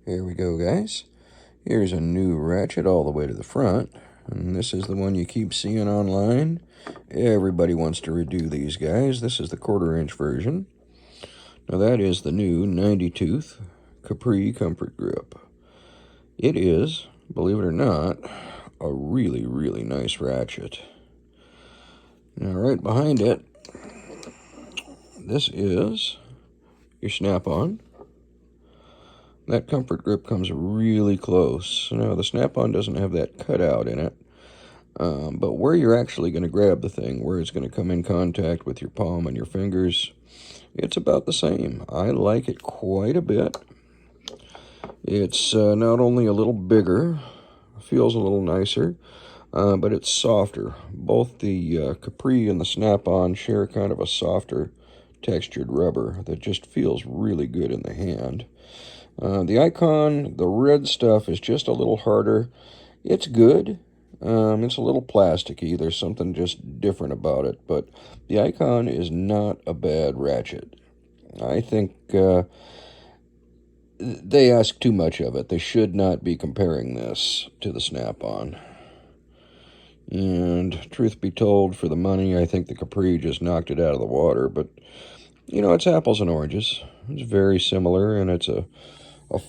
Here we go, guys. Here's a new ratchet all the way to the front. And this is the one you keep seeing online. Everybody wants to redo these guys. This is the 1/4-inch version. Now that is the new 90-tooth Capri Comfort Grip. It is, believe it or not, a really, really nice ratchet. Now right behind it, this is your snap-on. That comfort grip comes really close. Now, the snap-on doesn't have that cutout in it, but where you're actually going to grab the thing, where it's going to come in contact with your palm and your fingers, it's about the same. I like it quite a bit. It's not only a little bigger, feels a little nicer, but it's softer. Both the Capri and the snap-on share kind of a softer textured rubber that just feels really good in the hand. The Icon, the red stuff is just a little harder. It's good. It's a little plasticky. There's something just different about it. But the Icon is not a bad ratchet. I think they ask too much of it. They should not be comparing this to the Snap-on. And truth be told, for the money, I think the Capri just knocked it out of the water. But, you know, it's apples and oranges. It's very similar, and it's a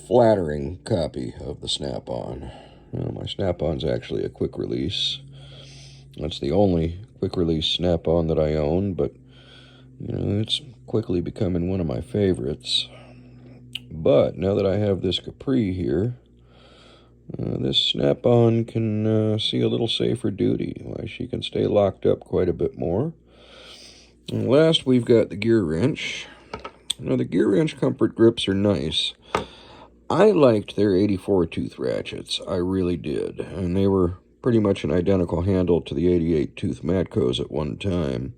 flattering copy of the Snap-on. Well, my Snap-on's actually a quick release. That's the only quick release Snap-on that I own, but you know, it's quickly becoming one of my favorites. But now that I have this Capri here, this Snap-on can see a little safer duty. Why, she can stay locked up quite a bit more. And last, we've got the Gearwrench. Now, the Gearwrench comfort grips are nice. I liked their 84-tooth ratchets. I really did. And they were pretty much an identical handle to the 88-tooth Matcos at one time.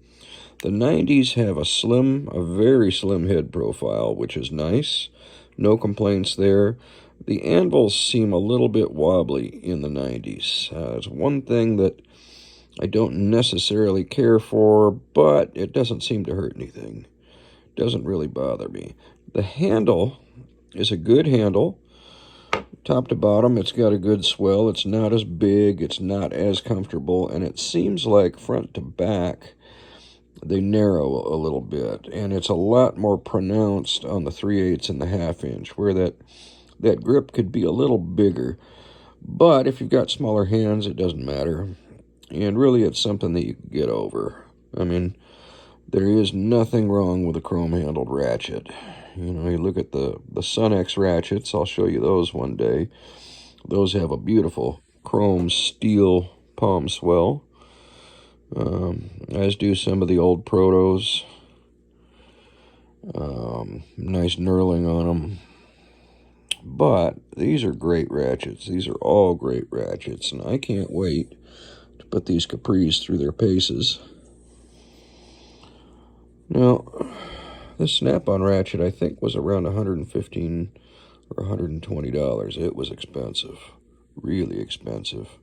The 90s have a very slim head profile, which is nice. No complaints there. The anvils seem a little bit wobbly in the 90s. It's one thing that I don't necessarily care for, but it doesn't seem to hurt anything. It doesn't really bother me. The handle is a good handle. Top to bottom, it's got a good swell. It's not as big, it's not as comfortable, and it seems like front to back, they narrow a little bit, and it's a lot more pronounced on the 3/8 and the 1/2 inch, where that grip could be a little bigger. But if you've got smaller hands, it doesn't matter. And really, it's something that you can get over. I mean, there is nothing wrong with a chrome-handled ratchet. You know, you look at the Sun-X ratchets. I'll show you those one day. Those have a beautiful chrome steel palm swell, as do some of the old Protos. Nice knurling on them. But these are great ratchets. These are all great ratchets, and I can't wait to put these Capris through their paces. Now, this Snap-on ratchet, I think, was around $115 or $120. It was expensive, really expensive.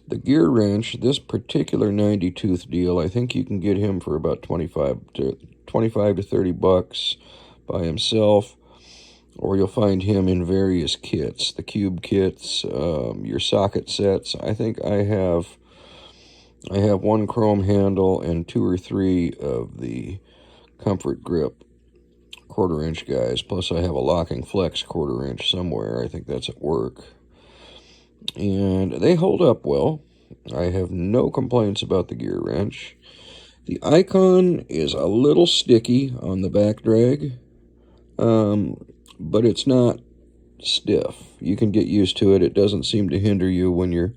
The Gearwrench, this particular 90-tooth deal, I think you can get him for about 25 to 30 bucks by himself, or you'll find him in various kits, the cube kits, your socket sets. I think I have one chrome handle and 2 or 3 of the comfort grip 1/4-inch guys, plus I have a locking flex 1/4-inch somewhere. I think that's at work, and they hold up well. I have no complaints about the Gearwrench. The Icon is a little sticky on the back drag, but it's not stiff. You can get used to it. It doesn't seem to hinder you when you're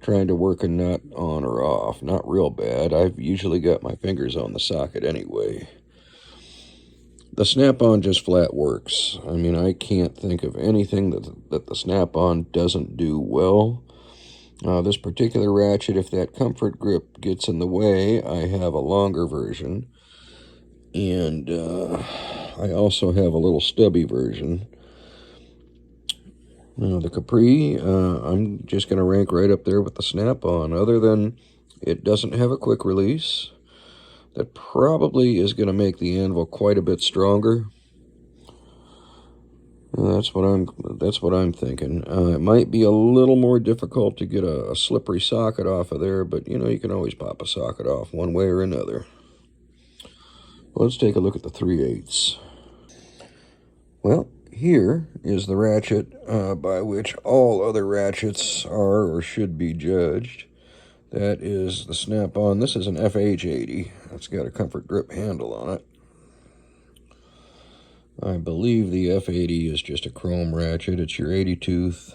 trying to work a nut on or off. Not real bad. I've usually got my fingers on the socket anyway. The Snap-on just flat works. I mean, I can't think of anything that the Snap-on doesn't do well. This particular ratchet, if that comfort grip gets in the way, I have a longer version. And I also have a little stubby version. Now, the Capri, I'm just going to rank right up there with the Snap-on, other than it doesn't have a quick release. That probably is going to make the anvil quite a bit stronger. That's what I'm thinking. It might be a little more difficult to get a slippery socket off of there, but you know, you can always pop a socket off one way or another. Let's take a look at the 3/8. Well, here is the ratchet by which all other ratchets are or should be judged. That is the snap-on. This is an FH80. It's got a comfort grip handle on it. I believe the F80 is just a chrome ratchet. It's your 80 tooth.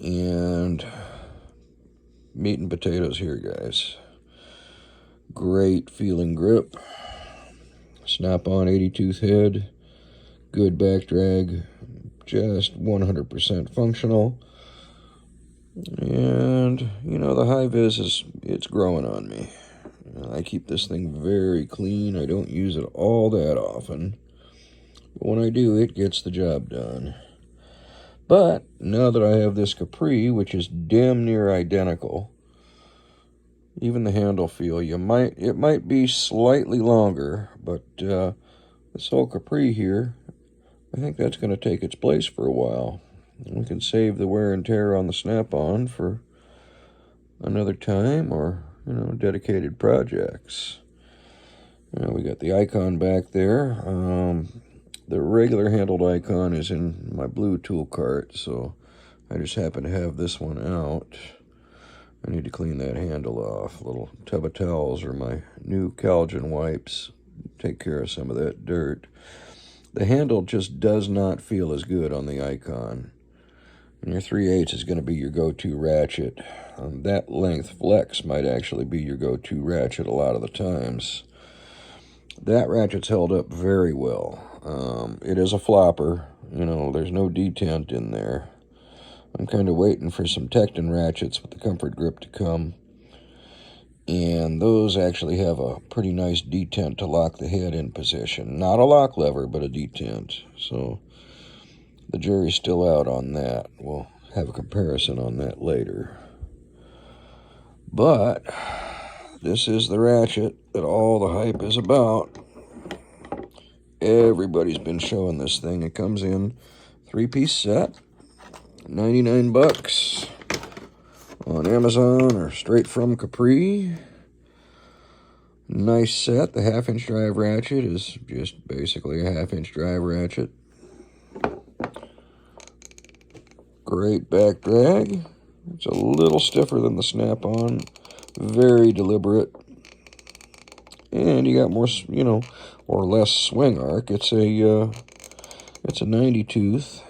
And meat and potatoes here, guys. Great feeling grip. Snap-on 80 tooth head. Good back drag. Just 100% functional. And, you know, the high vis it's growing on me. I keep this thing very clean. I don't use it all that often. But when I do, it gets the job done. But now that I have this Capri, which is damn near identical, even the handle feel, it might be slightly longer, but this whole Capri here, I think that's going to take its place for a while. And we can save the wear and tear on the snap-on for another time, or, you know, dedicated projects. We got the icon back there. The regular handled icon is in my blue tool cart, so I just happen to have this one out. I need to clean that handle off. A little tub of towels or my new Calgen wipes take care of some of that dirt. The handle just does not feel as good on the icon. And your 3/8 is going to be your go-to ratchet. That length flex might actually be your go-to ratchet a lot of the times. That ratchet's held up very well. It is a flopper. You know, there's no detent in there. I'm kind of waiting for some Tecton ratchets with the comfort grip to come. And those actually have a pretty nice detent to lock the head in position. Not a lock lever, but a detent. So the jury's still out on that. We'll have a comparison on that later. But this is the ratchet that all the hype is about. Everybody's been showing this thing. It comes in 3-piece set, 99 bucks on Amazon or straight from Capri. Nice set. The 1/2-inch drive ratchet is just basically a 1/2-inch drive ratchet. Great back drag. It's a little stiffer than the snap-on. Very deliberate. And you got more, you know, or less swing arc. It's a 90 tooth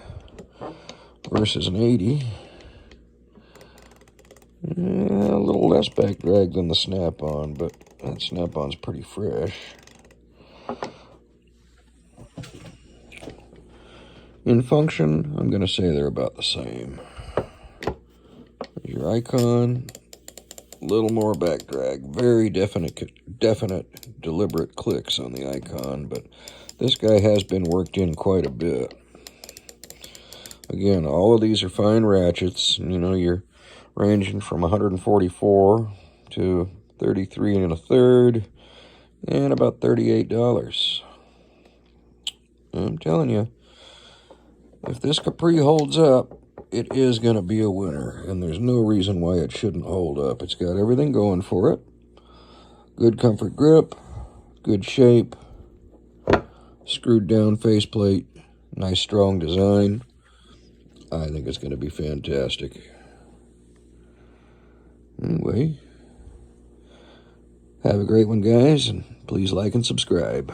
versus an 80. A little less back drag than the snap-on, but that snap-on's pretty fresh. In function, I'm going to say they're about the same. There's your icon. A little more back drag. Very definite, deliberate clicks on the icon, but this guy has been worked in quite a bit. Again, all of these are fine ratchets. You know, you're ranging from 144 to 33 1/3 and about $38. I'm telling you, if this Capri holds up, it is going to be a winner, and there's no reason why it shouldn't hold up. It's got everything going for it. Good comfort grip, good shape, screwed down faceplate, nice strong design. I think it's going to be fantastic. Anyway, have a great one, guys, and please like and subscribe.